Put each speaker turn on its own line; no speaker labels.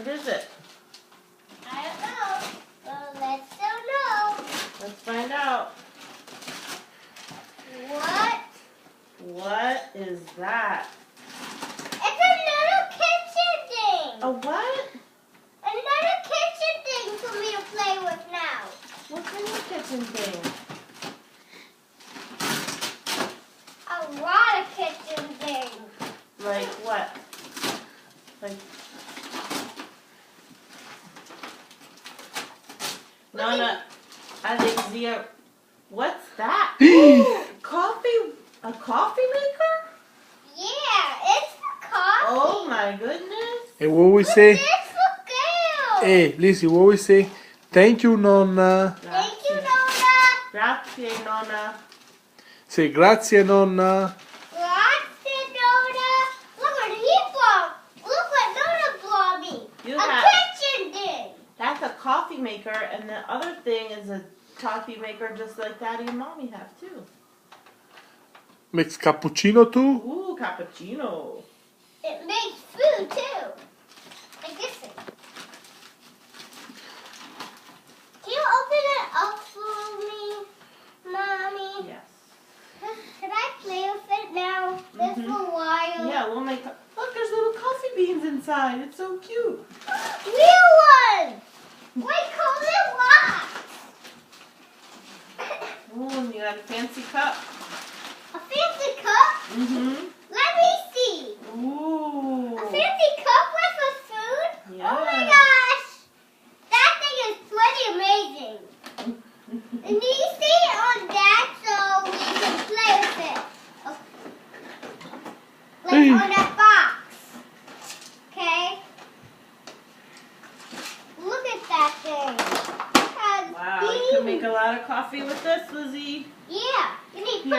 What is it?
I don't know. Well, let's still know.
Let's find out.
What?
What is that?
It's a little kitchen thing.
A what?
Another kitchen thing for me to play with now.
What's in the kitchen thing?
A lot of kitchen things.
Like what? Like Nana, Alexia, what's that? Coffee? A coffee maker?
Yeah, it's for coffee.
Oh my goodness.
And what we
But
say?
this for girls.
Hey, Lizzie, what we say? Thank you, Nonna.
Thank you, Nona.
Grazie, Nonna.
Say grazie, Nonna.
Grazie, Nona. Look what he bought. Look what Nona bought me.
You
A
have,
kitchen thing.
that's a coffee maker, and the other thing is a coffee maker just like Daddy and Mommy have too.
Makes cappuccino too?
Ooh, cappuccino.
It makes food too. Like this thing. Can you open it up for me, Mommy?
Yes.
Can I play with it now? Just for a while.
Yeah, we'll make. Look, there's little coffee beans inside. It's so cute.
Real one. Wait, color what?
Oh, and you got a fancy cup.
A fancy cup?
Mm-hmm.
Let me see.
Ooh.
A fancy cup with a food?
Yeah.
Oh my gosh. That thing is pretty amazing. And do you see it on that so we can play with it? Like on that box. Okay? Look at that thing. It has
Wow, you can make a lot of coffee with this, Lizzie.
Yeah. You need
You